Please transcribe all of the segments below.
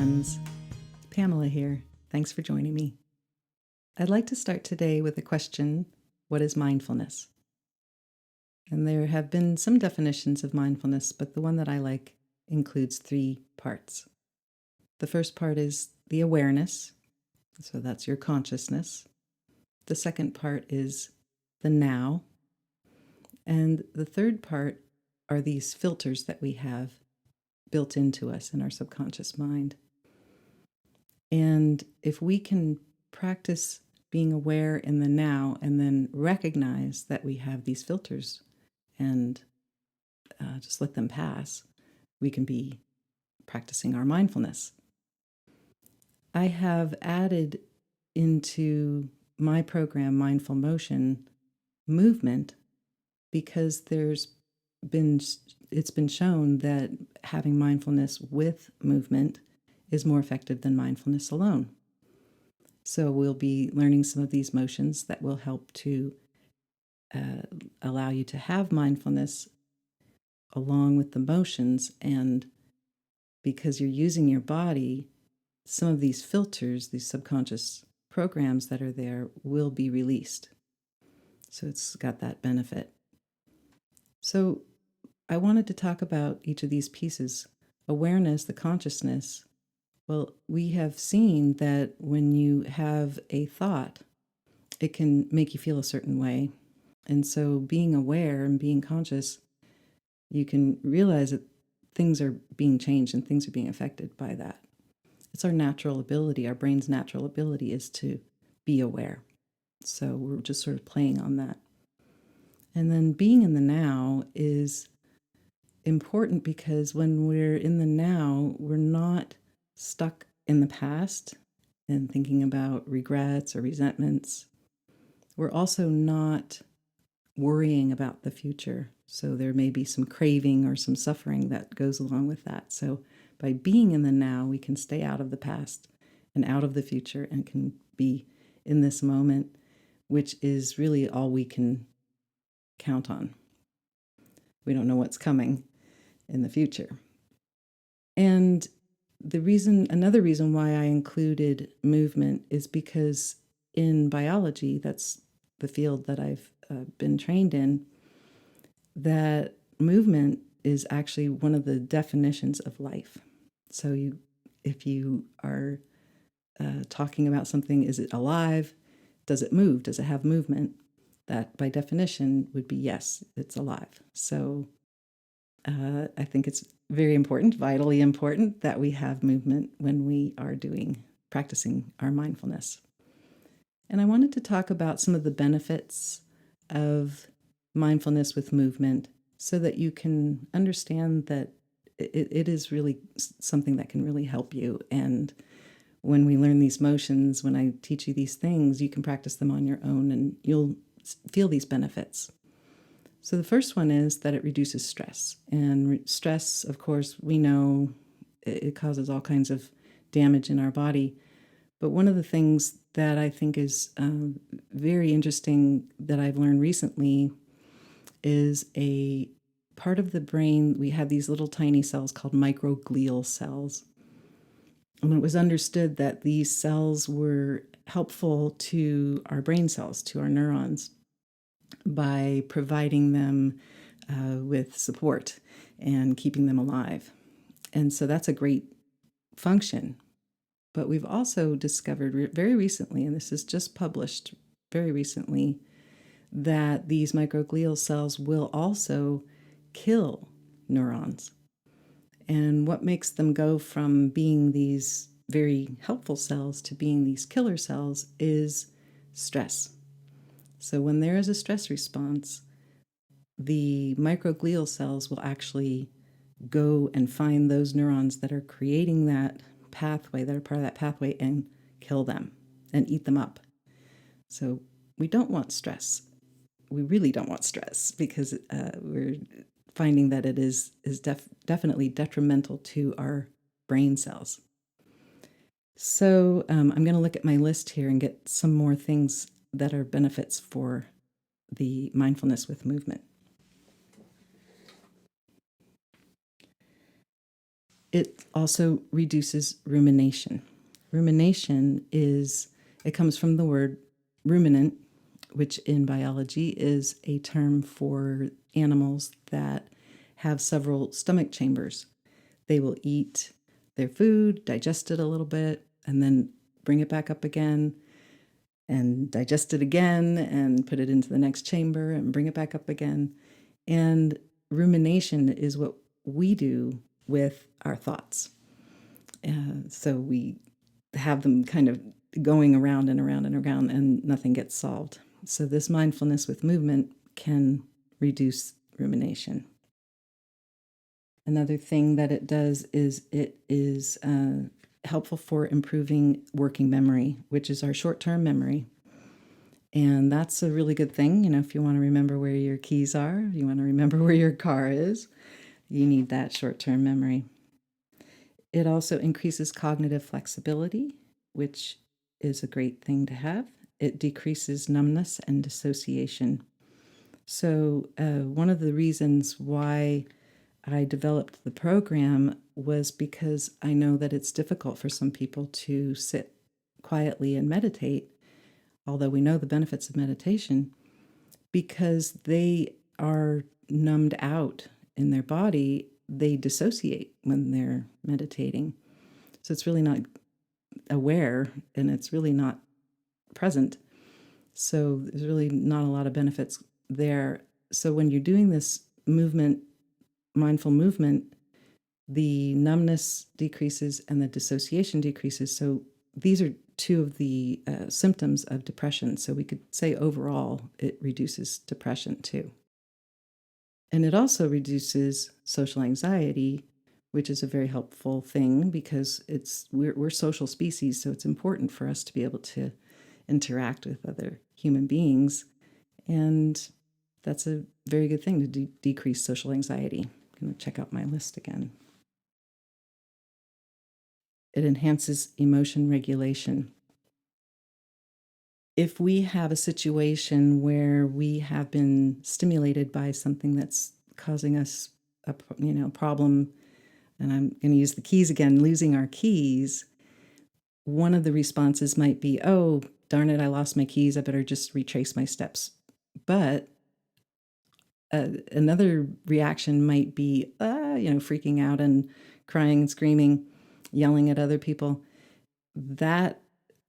friends. Pamela here. Thanks for joining me. I'd like to start today with a question: what is mindfulness? And there have been some definitions of mindfulness, but the one that I like includes 3 parts. The first part is the awareness, so that's your consciousness. The second part is the now. And the third part are these filters that we have built into us in our subconscious mind. And if we can practice being aware in the now and then recognize that we have these filters and just let them pass, we can be practicing our mindfulness. I have added into my program, Mindful Motion, movement, because it's been shown that having mindfulness with movement is more effective than mindfulness alone. So we'll be learning some of these motions that will help to allow you to have mindfulness along with the motions. And because you're using your body, some of these filters, these subconscious programs that are there, will be released. So it's got that benefit. So I wanted to talk about each of these pieces. Awareness, the consciousness. Well, we have seen that when you have a thought, it can make you feel a certain way. And so being aware and being conscious, you can realize that things are being changed and things are being affected by that. It's our natural ability. Our brain's natural ability is to be aware. So we're just sort of playing on that. And then being in the now is important because when we're in the now, we're not stuck in the past and thinking about regrets or resentments. We're also not worrying about the future. So there may be some craving or some suffering that goes along with that. So by being in the now, we can stay out of the past and out of the future and can be in this moment, which is really all we can count on. We don't know what's coming in the future. And another reason why I included movement is because in biology, that's the field that I've been trained in, that movement is actually one of the definitions of life. So if you are talking about something, is it alive? Does it move? Does it have movement? That by definition would be yes, it's alive. So I think it's very important, vitally important, that we have movement when we are practicing our mindfulness. And I wanted to talk about some of the benefits of mindfulness with movement so that you can understand that it is really something that can really help you. And when we learn these motions, when I teach you these things, you can practice them on your own and you'll feel these benefits. So the first one is that it reduces stress. And stress, of course, we know it causes all kinds of damage in our body. But one of the things that I think is very interesting that I've learned recently is a part of the brain. We have these little tiny cells called microglial cells. And it was understood that these cells were helpful to our brain cells, to our neurons, by providing them with support and keeping them alive. And so that's a great function. But we've also discovered very recently, and this is just published very recently, that these microglial cells will also kill neurons. And what makes them go from being these very helpful cells to being these killer cells is stress. So when there is a stress response, the microglial cells will actually go and find those neurons that are creating that pathway, that are part of that pathway, and kill them and eat them up. So we don't want stress. We really don't want stress because we're finding that it is definitely detrimental to our brain cells. So I'm going to look at my list here and get some more things that are benefits for the mindfulness with movement. It also reduces rumination. Rumination it comes from the word ruminant, which in biology is a term for animals that have several stomach chambers. They will eat their food, digest it a little bit, and then bring it back up again and digest it again and put it into the next chamber and bring it back up again. And rumination is what we do with our thoughts. So we have them kind of going around and around and around, and nothing gets solved. So this mindfulness with movement can reduce rumination. Another thing that it does is it is helpful for improving working memory, which is our short-term memory. And that's a really good thing. If you want to remember where your keys are, if you want to remember where your car is, you need that short-term memory. It also increases cognitive flexibility, which is a great thing to have. It decreases numbness and dissociation. So one of the reasons why I developed the program was because I know that it's difficult for some people to sit quietly and meditate, although we know the benefits of meditation, because they are numbed out in their body. They dissociate when they're meditating. So it's really not aware, and it's really not present. So there's really not a lot of benefits there. So when you're doing this movement, mindful movement, the numbness decreases and the dissociation decreases. So these are two of the symptoms of depression. So we could say overall it reduces depression too. And it also reduces social anxiety, which is a very helpful thing because we're social species, so it's important for us to be able to interact with other human beings. And that's a very good thing to decrease social anxiety. I'm going to check out my list again. It enhances emotion regulation. If we have a situation where we have been stimulated by something that's causing us a problem, and I'm going to use the keys again, losing our keys, one of the responses might be, oh, darn it, I lost my keys. I better just retrace my steps. But another reaction might be, freaking out and crying and screaming, yelling at other people. That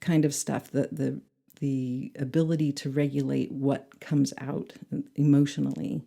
kind of stuff, the ability to regulate what comes out emotionally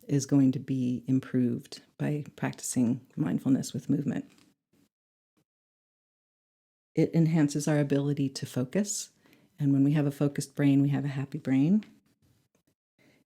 is going to be improved by practicing mindfulness with movement. It enhances our ability to focus. And when we have a focused brain, we have a happy brain.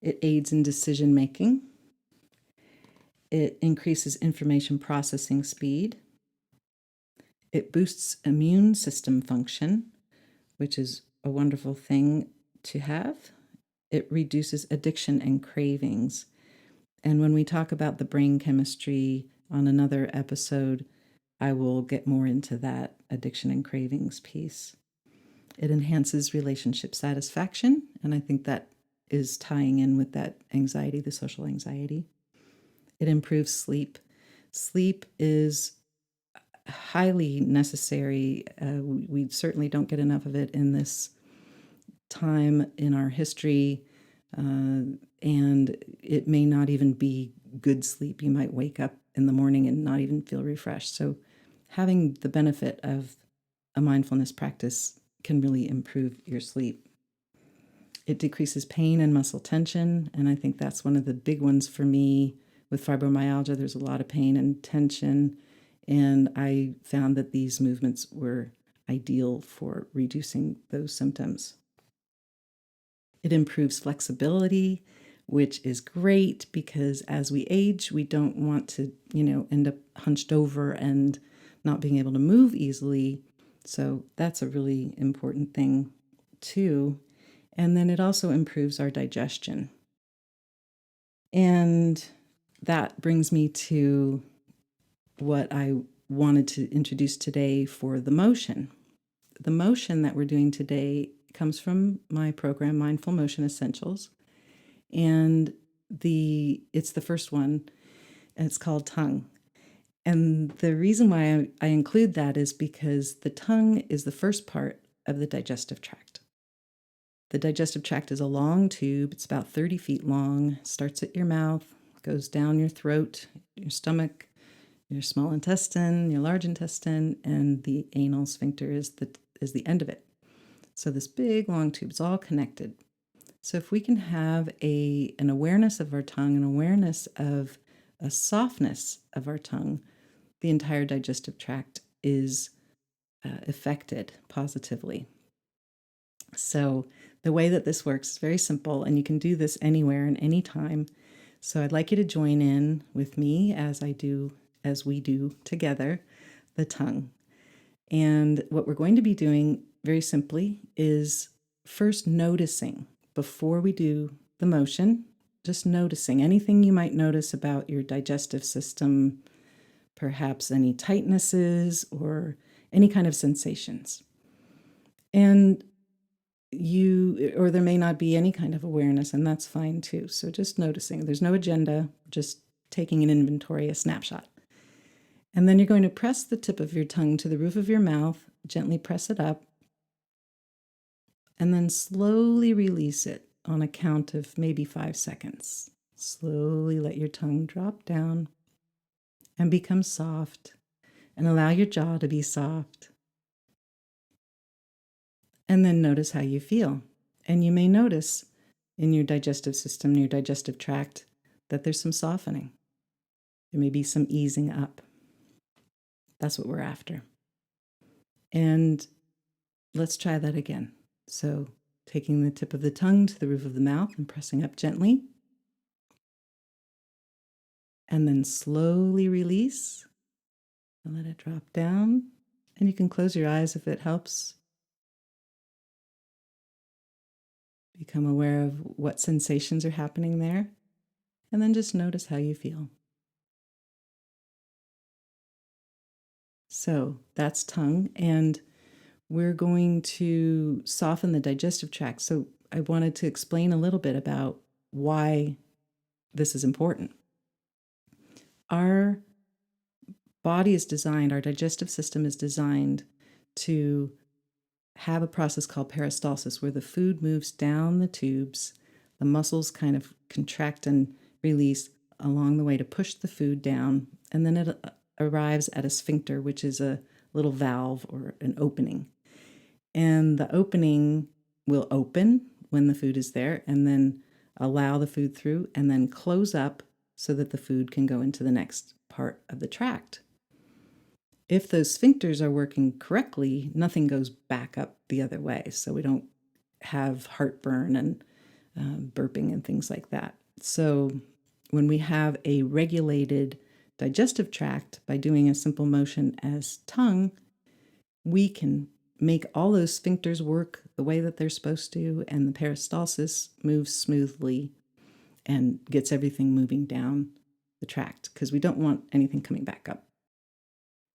It aids in decision making. It increases information processing speed. It boosts immune system function, which is a wonderful thing to have. It reduces addiction and cravings. And when we talk about the brain chemistry on another episode, I will get more into that addiction and cravings piece. It enhances relationship satisfaction, and I think that is tying in with that anxiety, the social anxiety. It improves sleep. Sleep is highly necessary. We certainly don't get enough of it in this time in our history, and it may not even be good sleep. You might wake up in the morning and not even feel refreshed. So having the benefit of a mindfulness practice can really improve your sleep. It decreases pain and muscle tension, and I think that's one of the big ones for me with fibromyalgia. There's a lot of pain and tension, and I found that these movements were ideal for reducing those symptoms. It improves flexibility, which is great because as we age, we don't want to, end up hunched over and not being able to move easily. So that's a really important thing too. And then it also improves our digestion. And that brings me to what I wanted to introduce today for the motion. The motion that we're doing today comes from my program, Mindful Motion Essentials. And it's the first one, and it's called Tongue. And the reason why I include that is because the tongue is the first part of the digestive tract. The digestive tract is a long tube. It's about 30 feet long, starts at your mouth, goes down your throat, your stomach, your small intestine, your large intestine, and the anal sphincter is the end of it. So this big long tube is all connected. So if we can have an awareness of our tongue, an awareness of a softness of our tongue, the entire digestive tract is affected positively. So the way that this works is very simple, and you can do this anywhere and anytime. So I'd like you to join in with me as we do together, the tongue. And what we're going to be doing very simply is first noticing before we do the motion, just noticing anything you might notice about your digestive system, perhaps any tightnesses or any kind of sensations. And there may not be any kind of awareness, and that's fine too. So just noticing. There's no agenda, just taking an inventory, a snapshot. And then you're going to press the tip of your tongue to the roof of your mouth, gently press it up, and then slowly release it on a count of maybe 5 seconds. Slowly let your tongue drop down and become soft, and allow your jaw to be soft. And then notice how you feel. And you may notice in your digestive system, your digestive tract, that there's some softening. There may be some easing up. That's what we're after. And let's try that again. So taking the tip of the tongue to the roof of the mouth and pressing up gently. And then slowly release and let it drop down. And you can close your eyes if it helps. Become aware of what sensations are happening there, and then just notice how you feel. So that's tongue, and we're going to soften the digestive tract. So I wanted to explain a little bit about why this is important. Our body is designed, our digestive system is designed to have a process called peristalsis, where the food moves down the tubes, the muscles kind of contract and release along the way to push the food down, and then it arrives at a sphincter, which is a little valve or an opening. And the opening will open when the food is there, and then allow the food through, and then close up so that the food can go into the next part of the tract. If those sphincters are working correctly, nothing goes back up the other way. So we don't have heartburn and burping and things like that. So when we have a regulated digestive tract, by doing a simple motion as tongue, we can make all those sphincters work the way that they're supposed to, and the peristalsis moves smoothly and gets everything moving down the tract, because we don't want anything coming back up.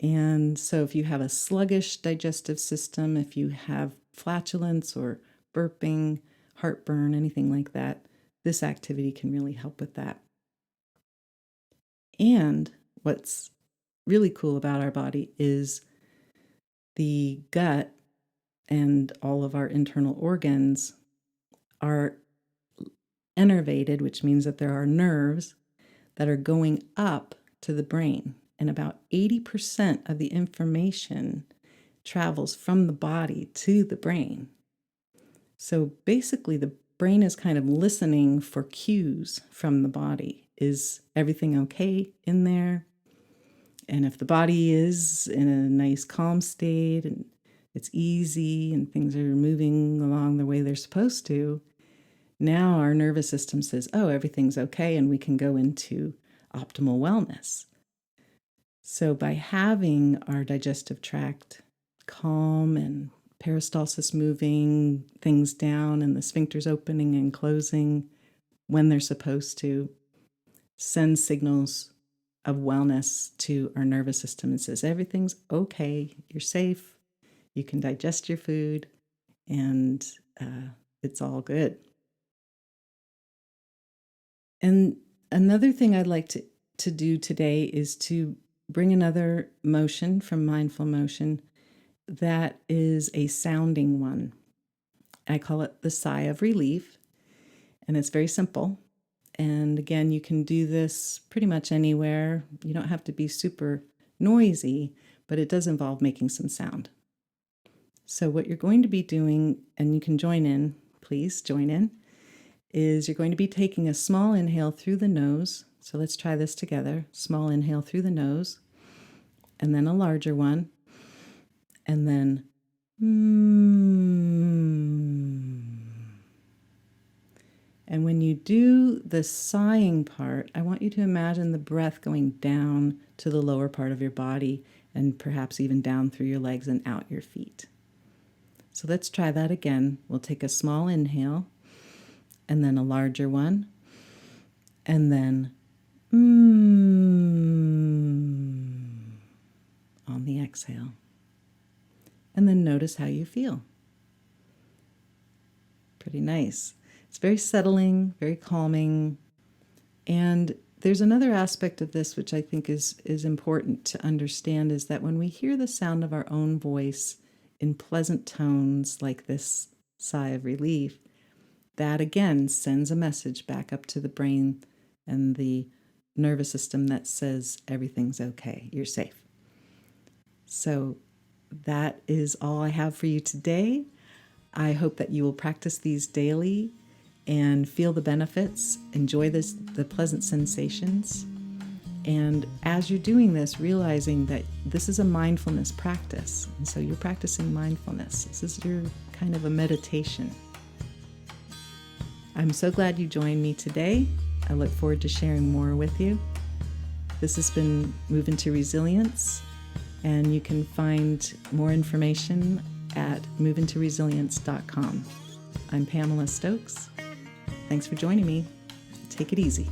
And so if you have a sluggish digestive system, if you have flatulence or burping, heartburn, anything like that, this activity can really help with that. And what's really cool about our body is the gut and all of our internal organs are innervated, which means that there are nerves that are going up to the brain. And about 80% of the information travels from the body to the brain. So basically, the brain is kind of listening for cues from the body. Is everything okay in there? And if the body is in a nice calm state and it's easy and things are moving along the way they're supposed to, now our nervous system says, oh, everything's okay, and we can go into optimal wellness. So by having our digestive tract calm and peristalsis moving things down and the sphincters opening and closing when they're supposed to, send signals of wellness to our nervous system and says, everything's okay, you're safe, you can digest your food, and it's all good. And another thing I'd like to do today is to bring another motion from mindful motion that is a sounding one. I call it the sigh of relief, and it's very simple. And again, you can do this pretty much anywhere. You don't have to be super noisy, but it does involve making some sound. So what you're going to be doing, and you can join in, please join in, is you're going to be taking a small inhale through the nose. So let's try this together. Small inhale through the nose, and then a larger one, and then And when you do the sighing part, I want you to imagine the breath going down to the lower part of your body and perhaps even down through your legs and out your feet. So let's try that again. We'll take a small inhale and then a larger one, and then on the exhale. And then notice how you feel. Pretty nice. It's very settling, very calming. And there's another aspect of this which I think is important to understand, is that when we hear the sound of our own voice in pleasant tones like this sigh of relief, that again sends a message back up to the brain and the nervous system that says everything's okay, you're safe. So that is all I have for you today. I hope that you will practice these daily and feel the benefits, enjoy the pleasant sensations. And as you're doing this, realizing that this is a mindfulness practice. And so you're practicing mindfulness. This is your kind of a meditation. I'm so glad you joined me today. I look forward to sharing more with you. This has been Move Into Resilience, and you can find more information at moveintoresilience.com. I'm Pamela Stokes. Thanks for joining me. Take it easy.